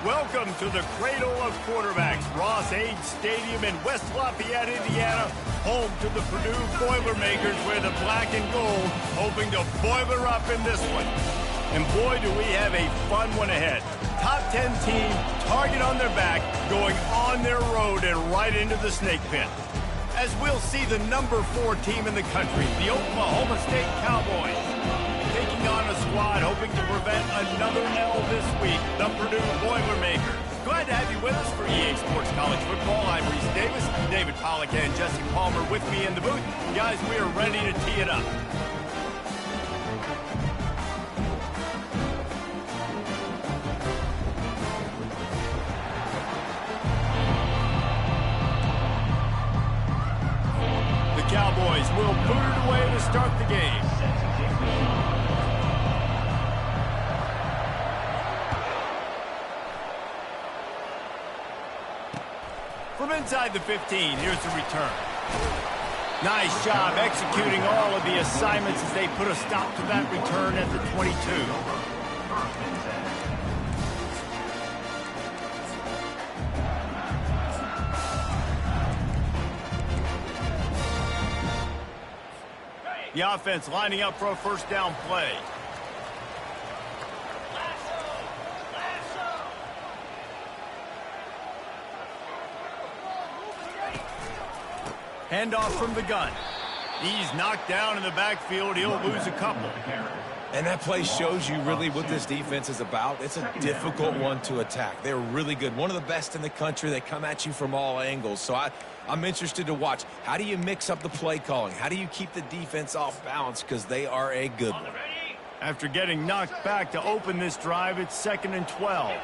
Welcome to the cradle of quarterbacks, Ross Age Stadium in West Lafayette, Indiana, home to the Purdue Boilermakers, where the black and gold hoping to boiler up in this one. And boy, do we have a fun one ahead. Top 10 team, target on their back, going on their road and right into the snake pit. As we'll see the number 4 team in the country, the Oklahoma State Cowboys, taking on a squad hoping to prevent another L this week, the Purdue Boilermakers. Glad to have you with us for EA Sports College Football. I'm Reese Davis, David Pollack and Jesse Palmer with me in the booth. Guys, we are ready to tee it up. The Cowboys will put it away to start the game. From inside the 15, here's the return. Nice job executing all of the assignments as they put a stop to that return at the 22. The offense lining up for a first down play. Handoff from the gun. He's knocked down in the backfield. He'll lose a couple. And that play shows you really what this defense is about. It's a difficult one to attack. They're really good. One of the best in the country. They come at you from all angles. So I'm interested to watch. How do you mix up the play calling? How do you keep the defense off balance? Because they are a good one. After getting knocked back to open this drive, it's 2nd and 12.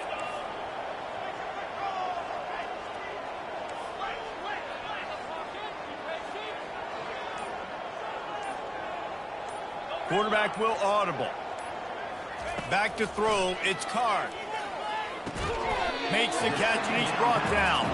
Quarterback will audible. Back to throw, it's Card. Makes the catch and he's brought down.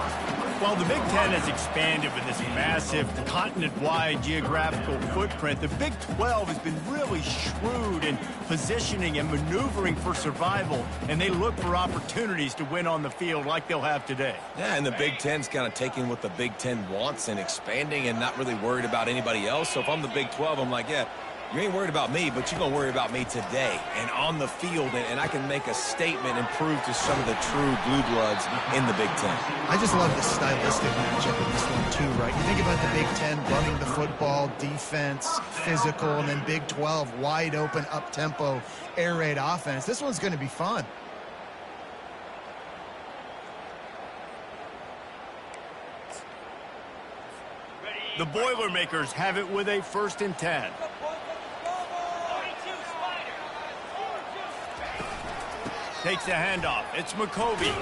While the Big Ten has expanded with this massive continent-wide geographical footprint, the Big 12 has been really shrewd in positioning and maneuvering for survival, and they look for opportunities to win on the field like they'll have today. Yeah, and the Big Ten's kind of taking what the Big Ten wants and expanding and not really worried about anybody else. So if I'm the Big 12, I'm like, yeah, you ain't worried about me, but you're going to worry about me today and on the field, and I can make a statement and prove to some of the true blue bloods in the Big Ten. I just love the stylistic matchup in this one, too, right? You think about the Big Ten running the football, defense, physical, and then Big 12, wide open, up-tempo, air raid offense. This one's going to be fun. The Boilermakers have it with a 1st and 10. Takes the handoff. It's McCovey.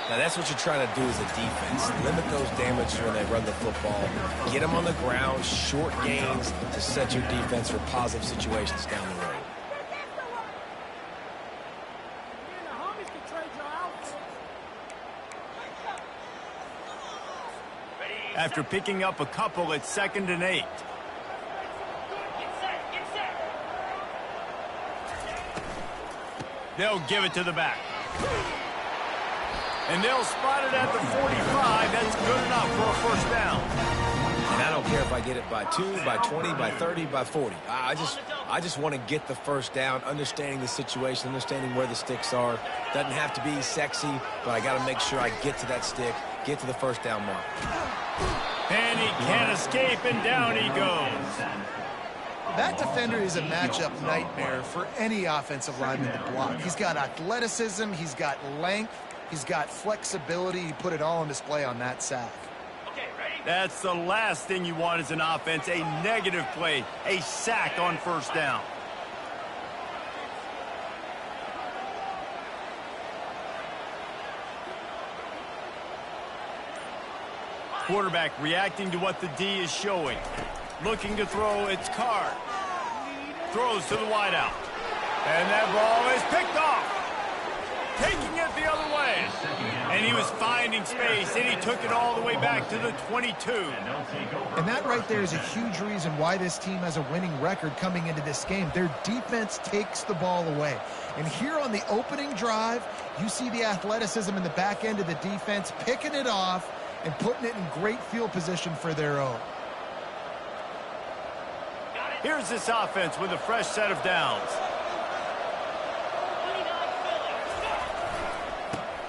Now, that's what you're trying to do as a defense. Limit those damage when they run the football. Get them on the ground, short gains to set your defense for positive situations down the road. After picking up a couple, it's 2nd and 8. They'll give it to the back. And they'll spot it at the 45. That's good enough for a first down. And I don't care if I get it by 2, by 20, by 30, by 40. I just want to get the first down, understanding the situation, understanding where the sticks are. Doesn't have to be sexy, but I got to make sure I get to that stick, get to the first down mark. And he can't escape, and down he goes. That defender is a matchup nightmare for any offensive lineman to block. He's got athleticism, he's got length, he's got flexibility. He put it all on display on that sack. That's the last thing you want as an offense, a negative play, a sack on first down. Quarterback reacting to what the D is showing. Looking to throw, it's Card. Throws to the wideout. And that ball is picked off. Taking it the other way. And he was was finding space, and he took it all the way back to the 22. And that right there is a huge reason why this team has a winning record coming into this game. Their defense takes the ball away. And here on the opening drive, you see the athleticism in the back end of the defense, picking it off and putting it in great field position for their own. Here's this offense with a fresh set of downs.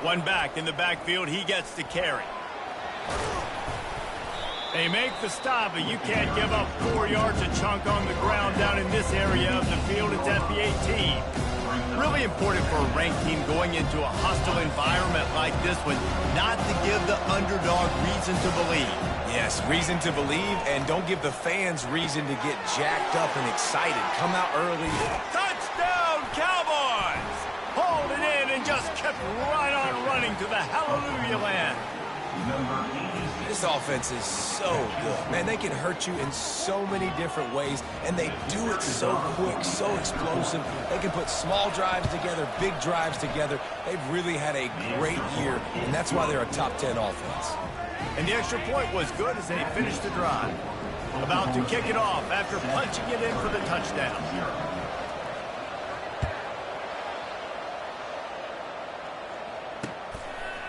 One back in the backfield, he gets to carry. They make the stop, but you can't give up 4 yards a chunk on the ground down in this area of the field. It's at the 18. Really important for a ranked team going into a hostile environment like this one, not to give the underdog reason to believe. Yes, reason to believe, and don't give the fans reason to get jacked up and excited. Come out early. Touchdown, Cowboys! Hauled it in and just kept right on running to the hallelujah land. This offense is so good. Man, they can hurt you in so many different ways, and they do it so quick, so explosive. They can put small drives together, big drives together. They've really had a great year, and that's why they're a top 10 offense. And the extra point was good as they finished the drive. About to kick it off after punching it in for the touchdown.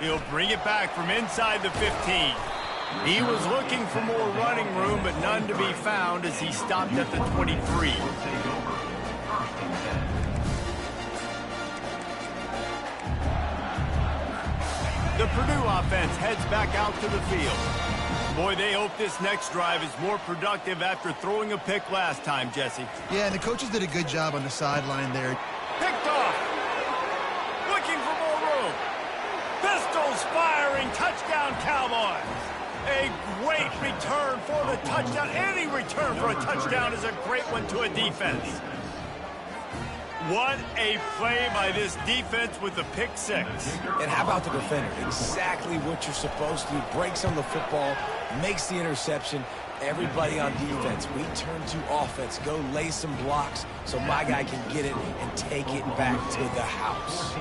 He'll bring it back from inside the 15. He was looking for more running room, but none to be found as he stopped at the 23. The Purdue offense heads back out to the field. Boy, they hope this next drive is more productive after throwing a pick last time, Jesse. Yeah, and the coaches did a good job on the sideline there. Picked off. Looking for more room. Pistols firing. Touchdown, Cowboys. A great return for the touchdown. Any return for a touchdown is a great one to a defense. What a play by this defense with the pick six. And how about the defender? Exactly what you're supposed to do. Breaks on the football, makes the interception. Everybody on defense, we turn to offense. Go lay some blocks so my guy can get it and take it back to the house.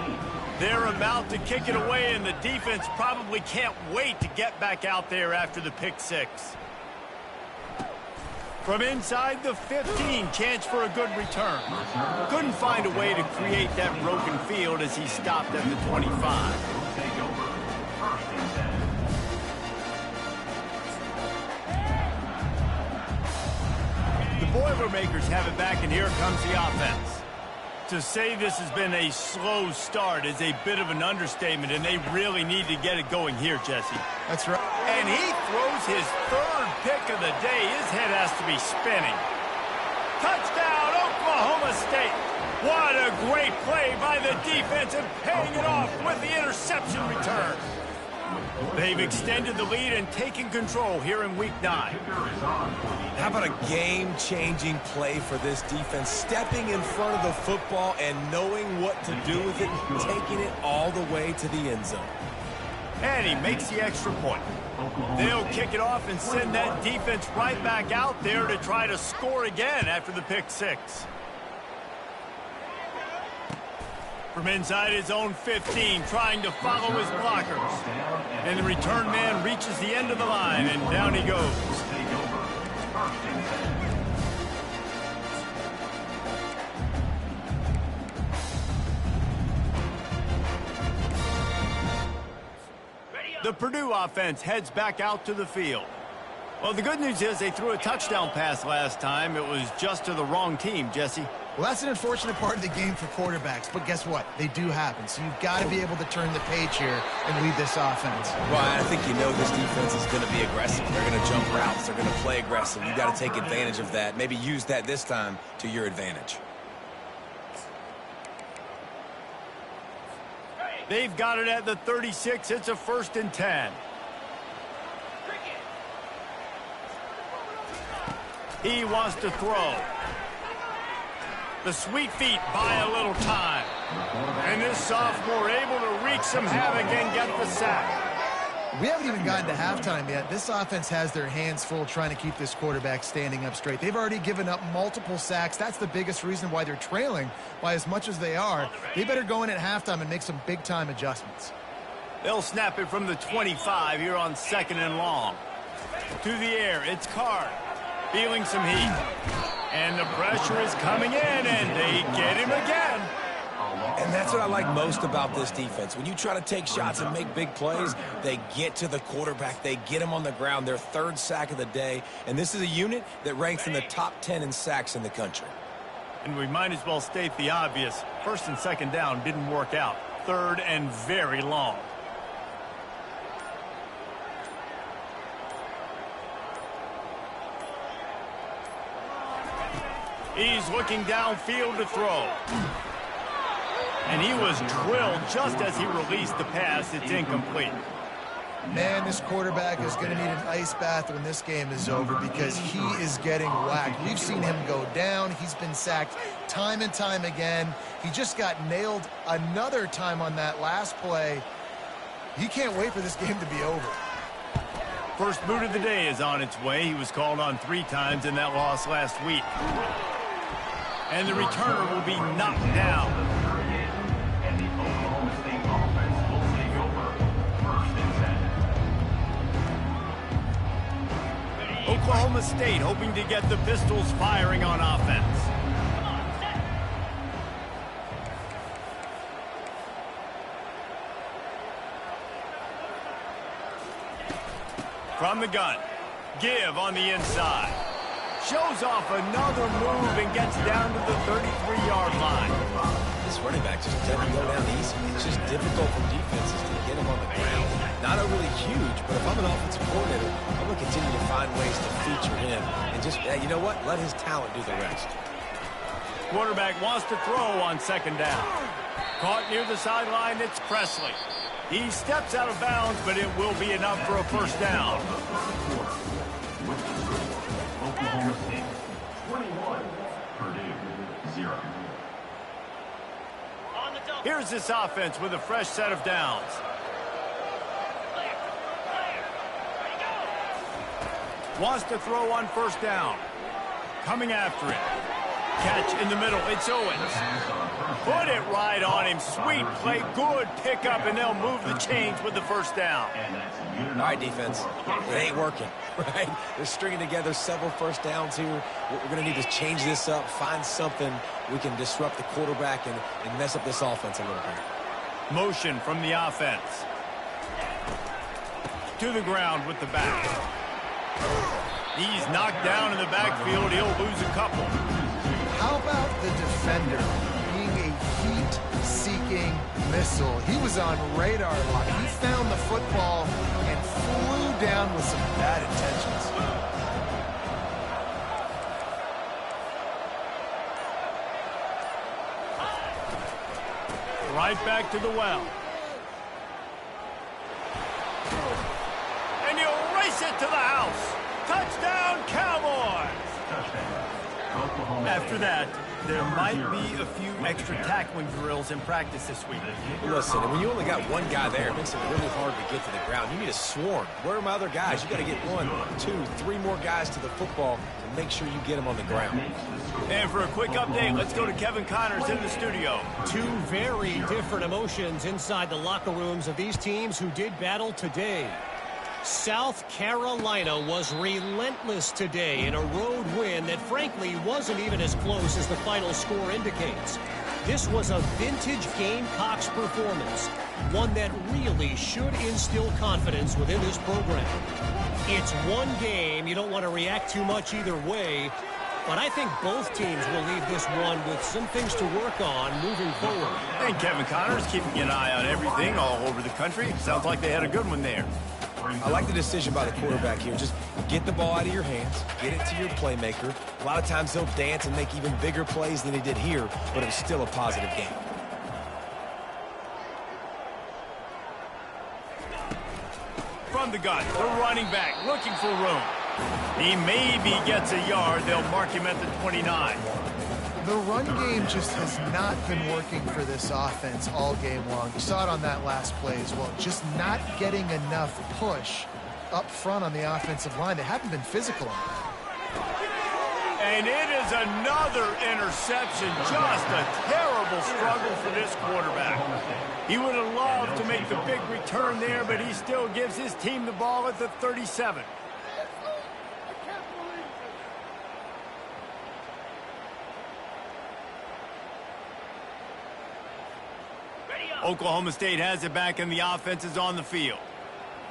They're about to kick it away, and the defense probably can't wait to get back out there after the pick six. From inside the 15, chance for a good return. Couldn't find a way to create that broken field as he stopped at the 25. The Boilermakers have it back, and here comes the offense. To say this has been a slow start is a bit of an understatement, and they really need to get it going here, Jesse. That's right. And he throws his third pick of the day. His head has to be spinning. Touchdown, Oklahoma State. What a great play by the defense and paying it off with the interception return. They've extended the lead and taken control here in Week 9. How about a game-changing play for this defense? Stepping in front of the football and knowing what to do with it, taking it all the way to the end zone. And he makes the extra point. They'll kick it off and send that defense right back out there to try to score again after the pick six. From inside his own 15, trying to follow his blockers. And the return man reaches the end of the line, and down he goes. The Purdue offense heads back out to the field. Well, the good news is they threw a touchdown pass last time. It was just to the wrong team, Jesse. Well, that's an unfortunate part of the game for quarterbacks, but guess what? They do happen, so you've got to be able to turn the page here and lead this offense. Well, I think you know this defense is going to be aggressive. They're going to jump routes. They're going to play aggressive. You've got to take advantage of that. Maybe use that this time to your advantage. They've got it at the 36. It's a 1st and 10. He wants to throw. The sweet feet buy a little time. And this sophomore able to wreak some havoc and get the sack. We haven't even gotten to halftime yet. This offense has their hands full trying to keep this quarterback standing up straight. They've already given up multiple sacks. That's the biggest reason why they're trailing by as much as they are. They better go in at halftime and make some big-time adjustments. They'll snap it from the 25 here on 2nd and long. To the air, it's Card. Feeling some heat. And the pressure is coming in, and they get him again. And that's what I like most about this defense. When you try to take shots and make big plays, they get to the quarterback. They get him on the ground, their 3rd sack of the day. And this is a unit that ranks in the top 10 in sacks in the country. And we might as well state the obvious. 1st and 2nd down didn't work out. 3rd and very long. He's looking downfield to throw. And he was drilled just as he released the pass. It's incomplete. Man, this quarterback is going to need an ice bath when this game is over because he is getting whacked. We've seen him go down. He's been sacked time and time again. He just got nailed another time on that last play. He can't wait for this game to be over. First boot of the day is on its way. He was called on 3 times in that loss last week. And the returner will be knocked down. Oklahoma State hoping to get the Pistols firing on offense. From the gun, give on the inside. Shows off another move and gets down to the 33-yard line. This running back just doesn't go down easy. It's just difficult for defenses to get him on the ground. Not overly huge, but if I'm an offensive coordinator, I'm going to continue to find ways to feature him. And just, you know what? Let his talent do the rest. Quarterback wants to throw on 2nd down. Caught near the sideline, it's Presley. He steps out of bounds, but it will be enough for a 1st down. Oklahoma State 21, Purdue 0. Here's this offense with a fresh set of downs. Wants to throw on 1st down. Coming after it. Catch in the middle. It's Owens. Put it right on him. Sweet play. Good pickup, and they'll move the chains with the 1st down. All right, defense. It ain't working, right? They're stringing together several 1st downs here. We're going to need to change this up, find something we can disrupt the quarterback and mess up this offense a little bit. Motion from the offense. To the ground with the back. He's knocked down in the backfield. He'll lose a couple. How about the defender being a heat-seeking missile? He was on radar lock. He found the football and flew down with some bad intentions. Right back to the well. And he'll race it to the house. Touchdown, Cowboys! After that, there might be a few extra tackling drills in practice this week. Listen, when you only got one guy there, it makes it really hard to get to the ground. You need a swarm. Where are my other guys? You got to get 1, 2, 3 more guys to the football and make sure you get them on the ground. And for a quick update, let's go to Kevin Connors in the studio. 2 very different emotions inside the locker rooms of these teams who did battle today. South Carolina was relentless today in a road win that frankly wasn't even as close as the final score indicates. This was a vintage Gamecocks performance, one that really should instill confidence within this program. It's one game, you don't want to react too much either way, but I think both teams will leave this one with some things to work on moving forward. And Kevin Connors keeping an eye on everything all over the country. Sounds like they had a good one there. I like the decision by the quarterback here. Just get the ball out of your hands, get it to your playmaker. A lot of times he'll dance and make even bigger plays than he did here, but it was still a positive game. From the gun, the running back looking for room. He maybe gets a yard. They'll mark him at the 29. The run game just has not been working for this offense all game long. You saw it on that last play as well. Just not getting enough push up front on the offensive line. They haven't been physical enough. And it is another interception. Just a terrible struggle for this quarterback. He would have loved to make the big return there, but he still gives his team the ball at the 37. Oklahoma State has it back and the offense is on the field.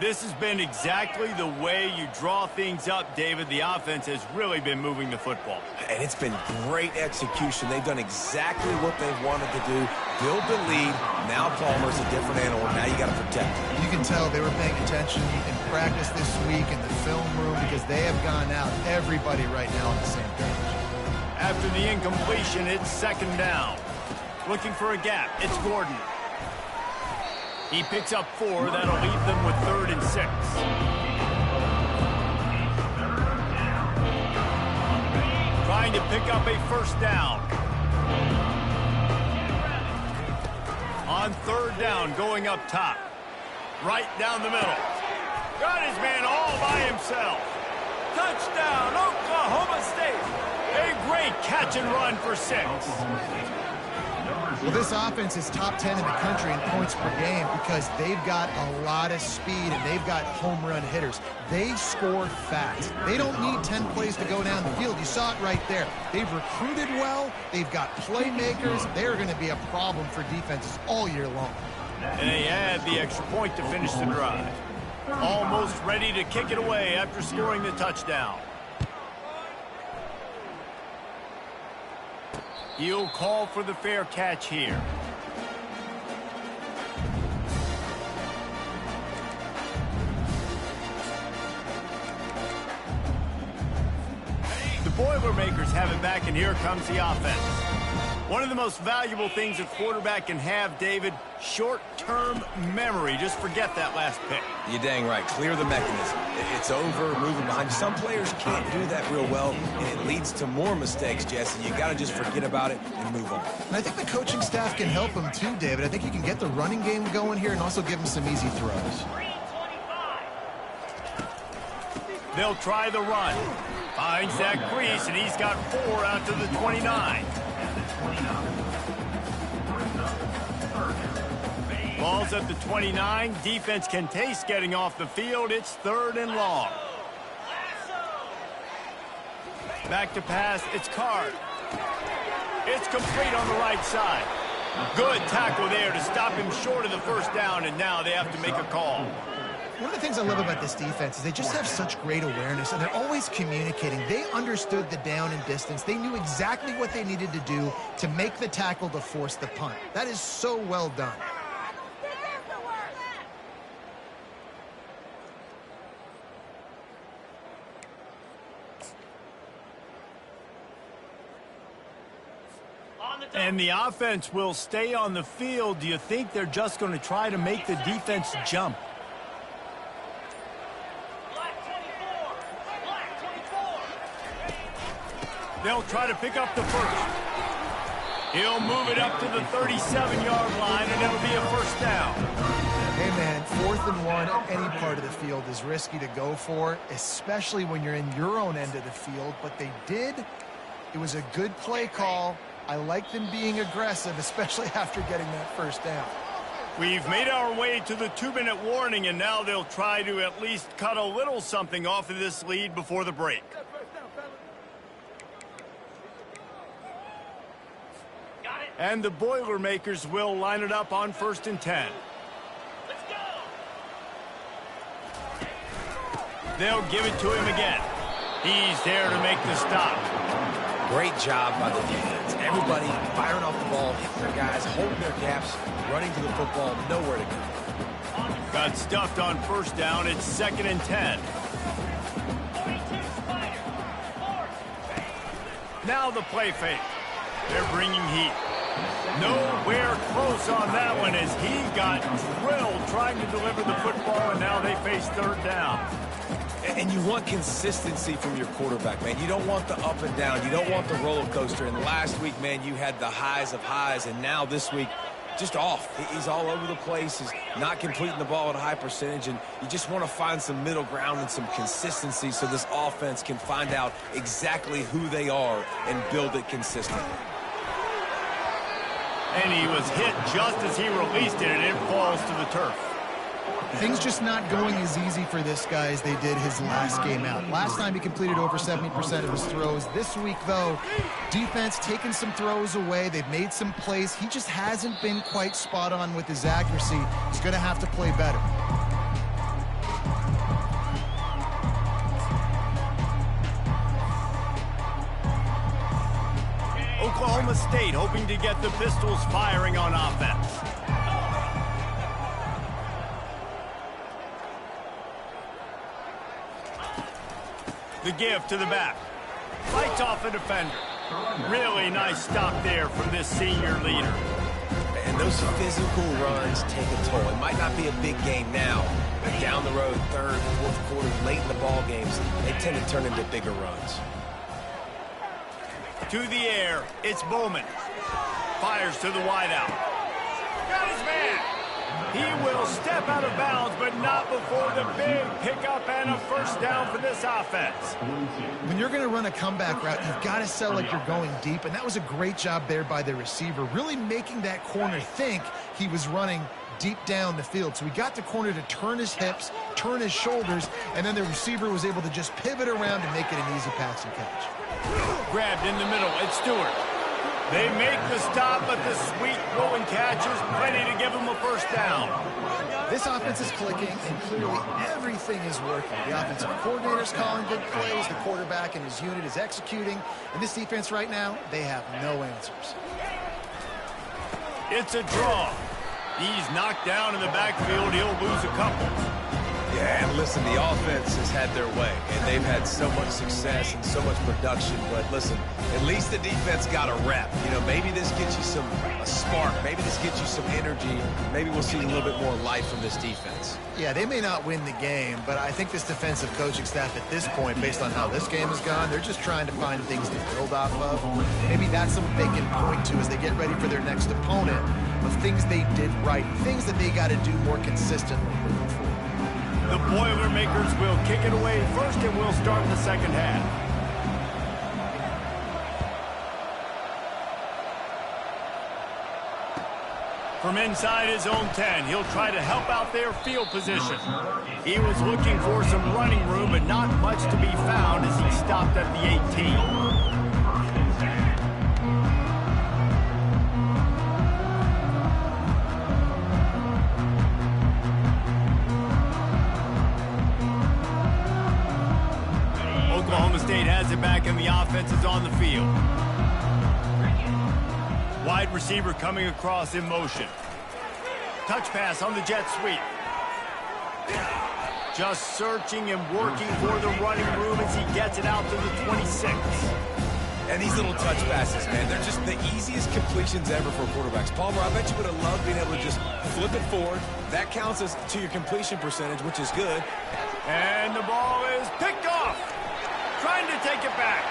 This has been exactly the way you draw things up, David. The offense has really been moving the football. And it's been great execution. They've done exactly what they've wanted to do. Build the lead. Now Palmer's a different animal. Now you got to protect him. You can tell they were paying attention in practice this week in the film room because they have gone out, everybody right now on the same page. After the incompletion, it's second down. Looking for a gap. It's Gordon. He picks up 4. That'll leave them with 3rd and 6. Trying to pick up a first down. On 3rd down, going up top. Right down the middle. Got his man all by himself. Touchdown, Oklahoma State. A great catch and run for 6. Well, this offense is top 10 in the country in points per game because they've got a lot of speed and they've got home run hitters. They score fast. They don't need 10 plays to go down the field. You saw it right there. They've recruited well. They've got playmakers. They're going to be a problem for defenses all year long. And they add the extra point to finish the drive. Almost ready to kick it away after scoring the touchdown. He'll call for the fair catch here. The Boilermakers have it back, and here comes the offense. One of the most valuable things a quarterback can have, David, short-term memory. Just forget that last pick. You're dang right. Clear the mechanism. It's over, moving behind. Some players can't do that real well, and it leads to more mistakes, Jesse. You got to just forget about it and move on. And I think the coaching staff can help him too, David. I think you can get the running game going here and also give him some easy throws. They'll try the run. Finds that crease, and he's got 4 out to the 29. Ball's at the 29. Defense can taste getting off the field. It's 3rd and long. Back to pass. It's Card. It's complete on the right side. Good tackle there to stop him short of the first down, and now they have to make a call. One of the things I love about this defense is they just have such great awareness, and they're always communicating. They understood the down and distance. They knew exactly what they needed to do to make the tackle to force the punt. That is so well done. And the offense will stay on the field. Do you think they're just going to try to make the defense jump? They'll try to pick up the first. He'll move it up to the 37-yard line, and it'll be a first down. Hey, man, 4th and 1 at any part of the field is risky to go for, especially when you're in your own end of the field. But they did. It was a good play call. I like them being aggressive, especially after getting that first down. We've made our way to the 2-minute warning, and now they'll try to at least cut a little something off of this lead before the break. And the Boilermakers will line it up on 1st and 10. Let's go. They'll give it to him again. He's there to make the stop. Great job by the defense. Everybody firing off the ball, hitting their guys, holding their gaps, running to the football, nowhere to go. Got stuffed on first down. It's 2nd and 10. Now the play fake. They're bringing heat. Nowhere close on that one as he got drilled trying to deliver the football, and now they face 3rd down. And you want consistency from your quarterback, man. You don't want the up and down. You don't want the roller coaster. And last week, man, you had the highs of highs, and now this week, just off. He's all over the place. He's not completing the ball at a high percentage, and you just want to find some middle ground and some consistency so this offense can find out exactly who they are and build it consistently. And he was hit just as he released it, and it falls to the turf. Things just not going as easy for this guy as they did his last game out. Last time he completed over 70% of his throws. This week, though, defense taking some throws away. They've made some plays. He just hasn't been quite spot on with his accuracy. He's going to have to play better. Oklahoma State hoping to get the Pistols firing on offense. The give to the back. Fights off a defender. Really nice stop there from this senior leader. And those physical runs take a toll. It might not be a big game now, but down the road, third, fourth quarter, late in the ball games, they tend to turn into bigger runs. To the air, it's Bowman. Fires to the wideout. Got his man. He will step out of bounds, but not before the big pickup and a first down for this offense. When you're going to run a comeback route, you've got to sell like you're going deep, and that was a great job there by the receiver, really making that corner think he was running deep down the field. So he got the corner to turn his hips, turn his shoulders, and then the receiver was able to just pivot around and make it an easy passing catch. Grabbed in the middle, it's Stewart. They make the stop, but the sweet rolling catch is plenty to give them a first down. This offense is clicking, and clearly everything is working. The offensive coordinator's calling good plays, the quarterback and his unit is executing, and this defense right now, they have no answers. It's a draw. He's knocked down in the backfield. He'll lose a couple. Yeah, and listen, the offense has had their way, and they've had so much success and so much production. But listen, at least the defense got a rep. You know, maybe this gets you a spark. Maybe this gets you some energy. Maybe we'll see a little bit more life from this defense. Yeah, they may not win the game, but I think this defensive coaching staff at this point, based on how this game has gone, they're just trying to find things to build off of. Maybe that's something they can point to as they get ready for their next opponent, of things they did right, things that they got to do more consistently moving forward. The Boilermakers will kick it away first, and we'll start the second half. From inside his own 10, he'll try to help out their field position. He was looking for some running room, but not much to be found as he stopped at the 18. Oklahoma State has it back, and the offense is on the field. Wide receiver coming across in motion. Touch pass on the jet sweep. Just searching and working for the running room as he gets it out to the 26. And these little touch passes, man, they're just the easiest completions ever for quarterbacks. Palmer, I bet you would have loved being able to just flip it forward. That counts as to your completion percentage, which is good. And the ball is picked off. Trying to take it back.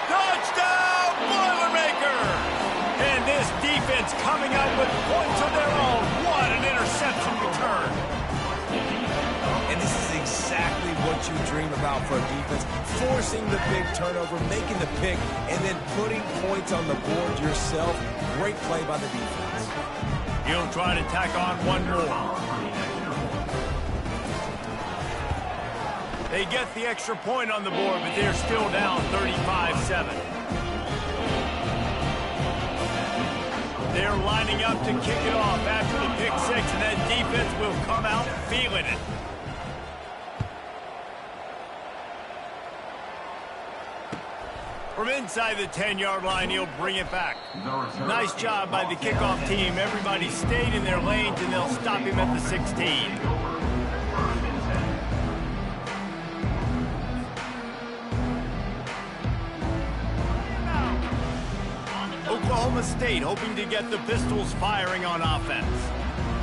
Touchdown, Boilermakers! And this defense coming out with points of their own. What an interception return. And this is exactly what you dream about for a defense. Forcing the big turnover, making the pick, and then putting points on the board yourself. Great play by the defense. He'll try to tack on one more. They get the extra point on the board, but they're still down 35-7. They're lining up to kick it off after the pick six, and that defense will come out feeling it. From inside the 10-yard line, he'll bring it back. Nice job by the kickoff team. Everybody stayed in their lanes, and they'll stop him at the 16. Oklahoma State hoping to get the Pistols firing on offense.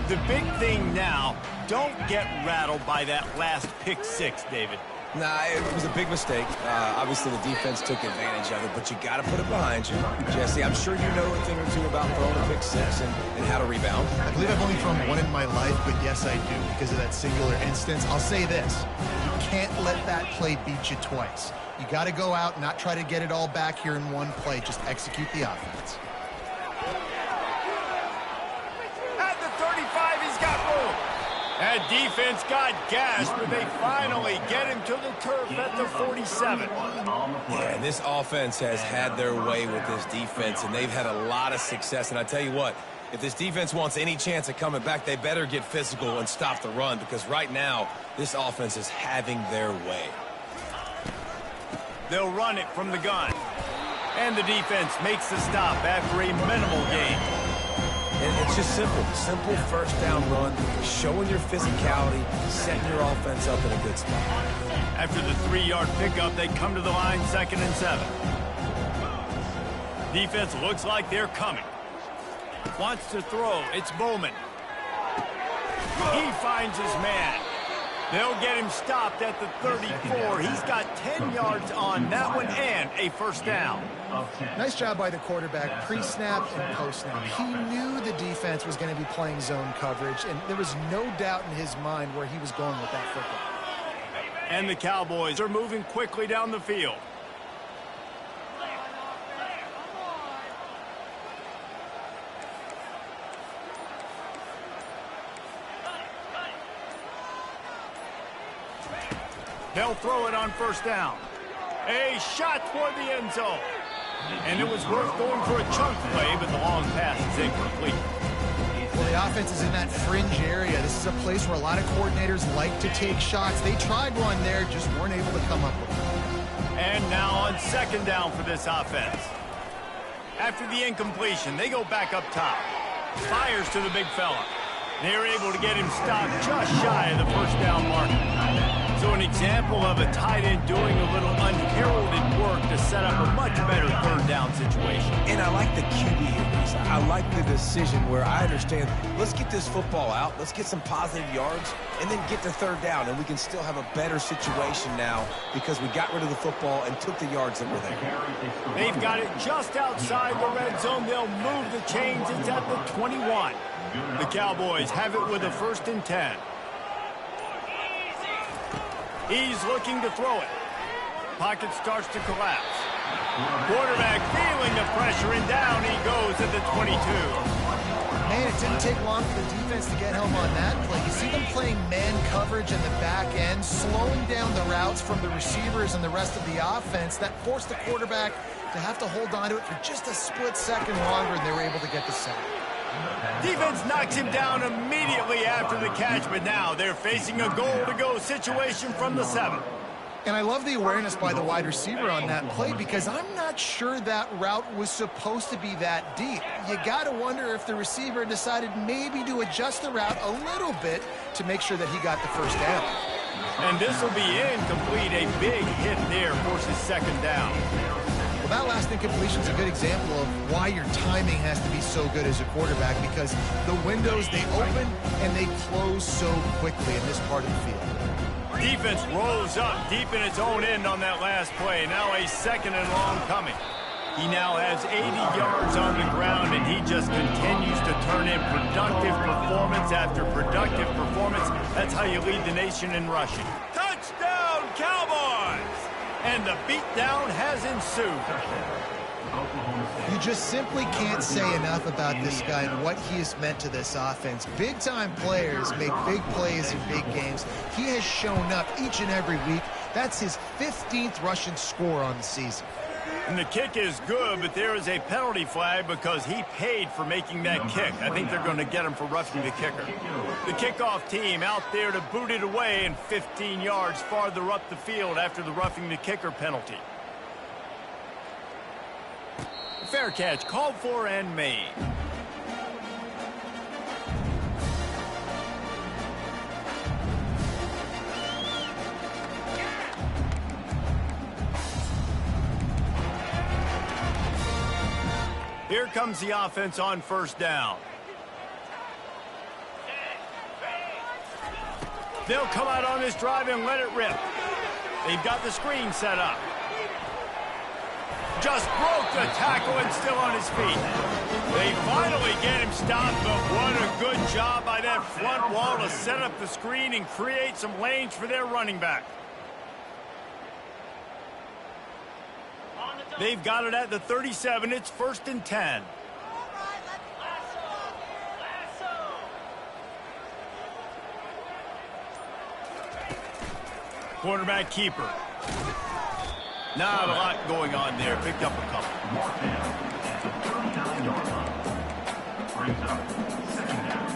The big thing now, don't get rattled by that last pick six, David. Nah, it was a big mistake. Obviously, the defense took advantage of it, but you got to put it behind you. Jesse, I'm sure you know a thing or two about throwing a pick six and how to rebound. I believe I've only thrown one in my life, but yes, I do, because of that singular instance. I'll say this. You can't let that play beat you twice. You got to go out and not try to get it all back here in one play. Just execute the offense. That defense got gashed, but they finally get him to the turf at the 47. Yeah, and this offense has had their way with this defense, and they've had a lot of success. And I tell you what, if this defense wants any chance of coming back, they better get physical and stop the run, because right now, this offense is having their way. They'll run it from the gun. And the defense makes the stop after a minimal gain. And it's just simple. Simple first down run, showing your physicality, setting your offense up in a good spot. After the 3-yard pickup, they come to the line 2nd and 7. Defense looks like they're coming. Wants to throw. It's Bowman. He finds his man. They'll get him stopped at the 34. He's got 10 yards on that one and a first down. Nice job by the quarterback, pre-snap and post-snap. He knew the defense was going to be playing zone coverage, and there was no doubt in his mind where he was going with that football. And the Cowboys are moving quickly down the field. They'll throw it on first down. A shot toward the end zone. And it was worth going for a chunk play, but the long pass is incomplete. Well, the offense is in that fringe area. This is a place where a lot of coordinators like to take shots. They tried one there, just weren't able to come up with it. And now on 2nd down for this offense. After the incompletion, they go back up top. Fires to the big fella. They're able to get him stopped just shy of the first down marker. So an example of a tight end doing a little unheralded work to set up a much better 3rd down situation. And I like the QB here, Reese. I like the decision where I understand, let's get this football out, let's get some positive yards, and then get to 3rd down, and we can still have a better situation now because we got rid of the football and took the yards that were there. They've got it just outside the red zone. They'll move the chains. It's at the 21. The Cowboys have it with a 1st and 10. He's looking to throw it. Pocket starts to collapse. Quarterback feeling the pressure, and down he goes at the 22. Man, it didn't take long for the defense to get home on that play. You see them playing man coverage in the back end, slowing down the routes from the receivers and the rest of the offense. That forced the quarterback to have to hold on to it for just a split second longer, and they were able to get the sack. Defense knocks him down immediately after the catch, but now they're facing a goal-to-go situation from the 7. And I love the awareness by the wide receiver on that play because I'm not sure that route was supposed to be that deep. You got to wonder if the receiver decided maybe to adjust the route a little bit to make sure that he got the first down. And this will be incomplete. A big hit there forces 2nd down. Well, that last incompletion is a good example of why your timing has to be so good as a quarterback, because the windows, they open and they close so quickly in this part of the field. Defense rolls up deep in its own end on that last play. Now a 2nd and long coming. He now has 80 yards on the ground, and he just continues to turn in productive performance after productive performance. That's how you lead the nation in rushing. Touchdown, Cowboys! And the beatdown has ensued. You just simply can't say enough about this guy and what he has meant to this offense. Big-time players make big plays in big games. He has shown up each and every week. That's his 15th rushing score on the season. And the kick is good, but there is a penalty flag because he paid for making that kick. I think they're going to get him for roughing the kicker. The kickoff team out there to boot it away and 15 yards farther up the field after the roughing the kicker penalty. Fair catch called for and made. Here comes the offense on 1st down. They'll come out on this drive and let it rip. They've got the screen set up. Just broke the tackle and still on his feet. They finally get him stopped, but what a good job by that front wall to set up the screen and create some lanes for their running back. They've got it at the 37. It's 1st and 10. Quarterback keeper. Not a lot going on there. Picked up a couple. Mark down at the 39-yard line. Brings up second down.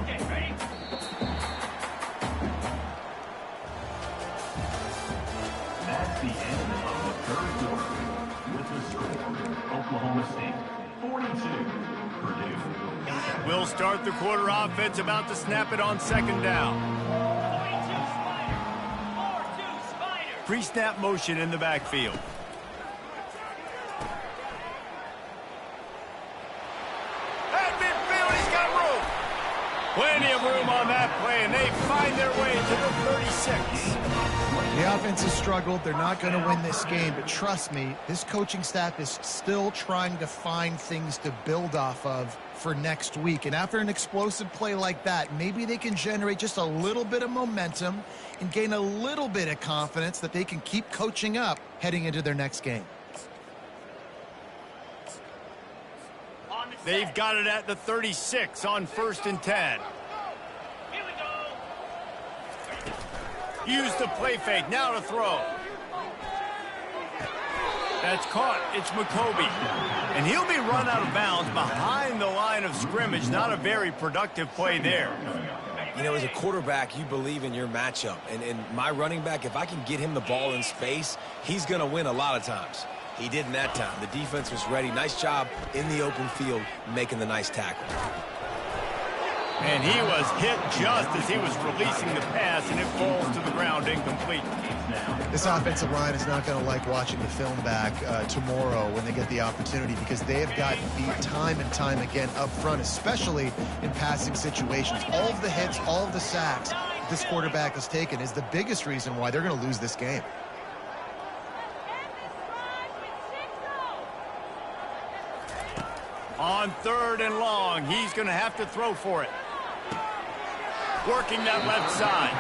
Okay, ready? That's the end of the third quarter. With the score, Oklahoma State 42, Purdue 8. We'll start the quarter offense, about to snap it on second down. Pre-snap motion in the backfield. At midfield, he's got room. Plenty of room on that play, and they find their way to the 36. The offense has struggled. They're not going to win this game, but trust me, this coaching staff is still trying to find things to build off of for next week. And after an explosive play like that, maybe they can generate just a little bit of momentum and gain a little bit of confidence that they can keep coaching up heading into their next game. They've got it at the 36 on 1st and 10. Use the play fake, now to throw. That's caught. It's McCoby. And he'll be run out of bounds behind the line of scrimmage. Not a very productive play there. You know, as a quarterback, you believe in your matchup. And my running back, if I can get him the ball in space, he's going to win a lot of times. He didn't that time. The defense was ready. Nice job in the open field making the nice tackle. And he was hit just as he was releasing the pass, and it falls to the ground incomplete. This offensive line is not going to like watching the film back tomorrow when they get the opportunity, because they have gotten beat time and time again up front, especially in passing situations. All of the hits, all of the sacks this quarterback has taken is the biggest reason why they're going to lose this game. On 3rd and long, he's going to have to throw for it. Working that left side.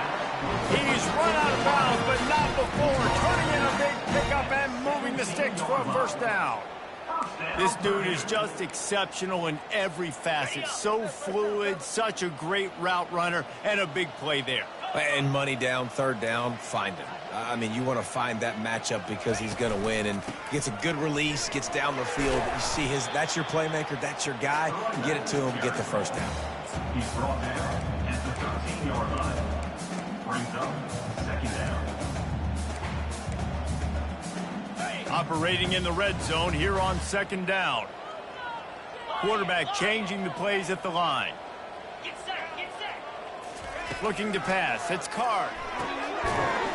He's run out of bounds, but not before. Turning in a big pickup and moving the sticks for a 1st down. This dude is just exceptional in every facet. So fluid, such a great route runner, and a big play there. And money down, 3rd down, find him. I mean, you want to find that matchup because he's going to win, and gets a good release, gets down the field. You see that's your playmaker, that's your guy. You get it to him, get the 1st down. He's brought down at the 13-yard line. Brings up second down. Operating in the red zone here on 2nd down. Quarterback changing the plays at the line. Looking to pass. It's Card.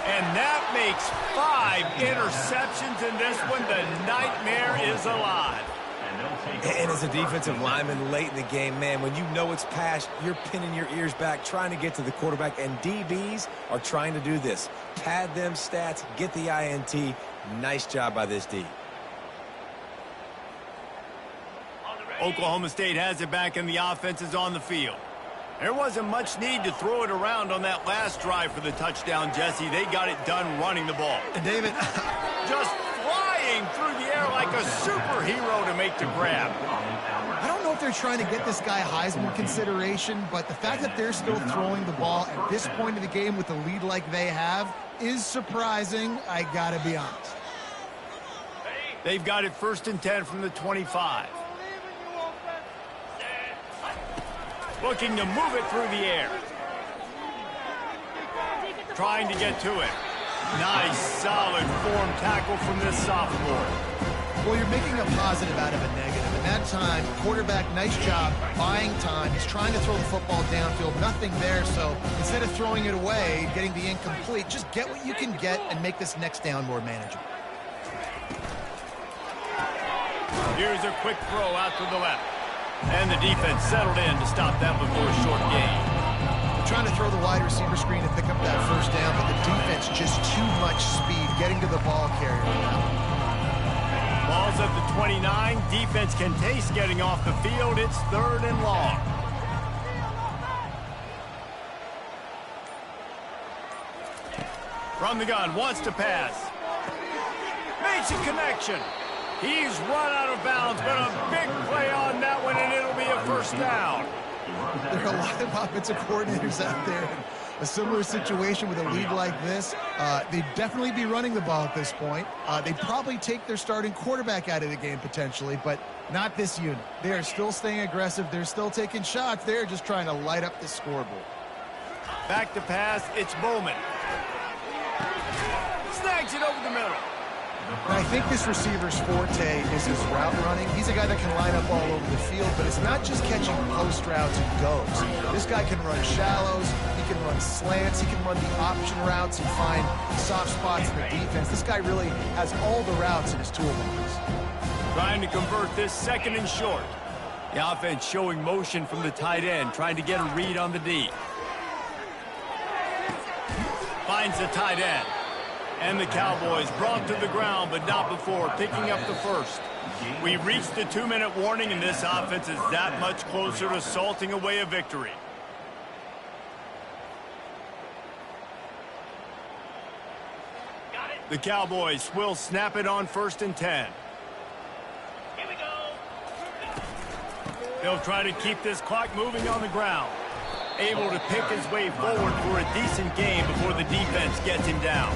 And that makes 5 interceptions in this one. The nightmare is alive. And as a defensive lineman late in the game, man, when you know it's past, you're pinning your ears back, trying to get to the quarterback, and DBs are trying to do this. Pad them stats, get the INT. Nice job by this D. Oklahoma State has it back, and the offense is on the field. There wasn't much need to throw it around on that last drive for the touchdown, Jesse. They got it done running the ball. And David, just flying through the air like a superhero to make the grab. I don't know if they're trying to get this guy Heisman consideration, but the fact that they're still throwing the ball at this point of the game with the lead like they have is surprising, I gotta be honest. They've got it 1st and 10 from the 25. Looking to move it through the air. Trying to get to it. Nice, solid form tackle from this sophomore. Well, you're making a positive out of a negative. And that time, quarterback, nice job buying time. He's trying to throw the football downfield. Nothing there, so instead of throwing it away, getting the incomplete, just get what you can get and make this next down more manageable. Here's a quick throw out to the left. And the defense settled in to stop that before a short gain. They're trying to throw the wide receiver screen to pick up that 1st down, but the defense just too much speed getting to the ball carrier now. Ball's at the 29. Defense can taste getting off the field. It's 3rd and long. From the gun, wants to pass. Makes a connection. He's run out of bounds, but a big play on that one, and it'll be a 1st down. There are a lot of offensive coordinators out there in a similar situation with a league like this. They'd definitely be running the ball at this point. They'd probably take their starting quarterback out of the game potentially, but not this unit. They are still staying aggressive. They're still taking shots. They're just trying to light up the scoreboard. Back to pass, it's Bowman. Snags it over the middle. And I think this receiver's forte is his route running. He's a guy that can line up all over the field, but it's not just catching post routes and goes. This guy can run shallows, he can run slants, he can run the option routes and find soft spots in the defense. This guy really has all the routes in his toolbox. Trying to convert this second and short. The offense showing motion from the tight end, trying to get a read on the D. Finds the tight end. And the Cowboys brought to the ground, but not before picking up the first. We reached the 2-minute warning, and this offense is that much closer to salting away a victory. The Cowboys will snap it on 1st and 10. Here we go. They'll try to keep this clock moving on the ground. Able to pick his way forward for a decent game before the defense gets him down.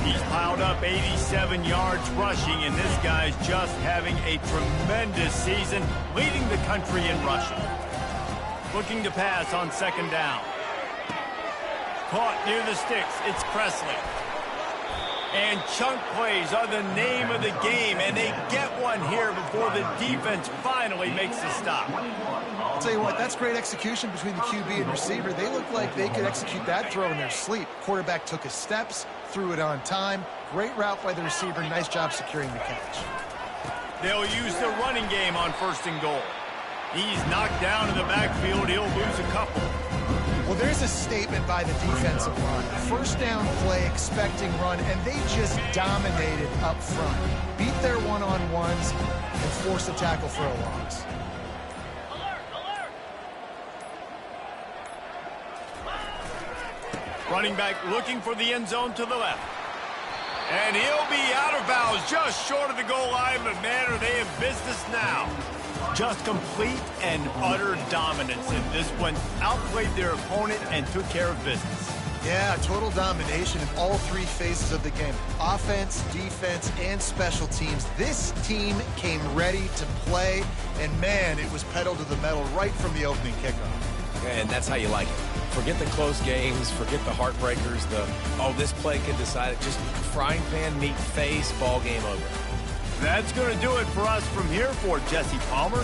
He's piled up 87 yards rushing, and this guy's just having a tremendous season, leading the country in rushing. Looking to pass on 2nd down. Caught near the sticks, it's Presley. And chunk plays are the name of the game, and they get one here before the defense finally makes the stop. I'll tell you what, that's great execution between the QB and receiver. They look like they could execute that throw in their sleep. Quarterback took his steps, threw it on time. Great route by the receiver. Nice job securing the catch. They'll use the running game on 1st and goal. He's knocked down in the backfield. He'll lose a couple. Well, there's a statement by the defensive line. 1st down play, expecting run, and they just dominated up front. Beat their one-on-ones and forced a tackle for a loss. Running back looking for the end zone to the left. And he'll be out of bounds just short of the goal line, but man, are they in business now. Just complete and utter dominance in this one. Outplayed their opponent and took care of business. Yeah, total domination in all 3 phases of the game. Offense, defense, and special teams. This team came ready to play, and man, it was pedal to the metal right from the opening kickoff. And that's how you like it. Forget the close games, forget the heartbreakers, this play could decide it. Just frying pan meet face, ball game over. That's going to do it for us from here for Jesse Palmer.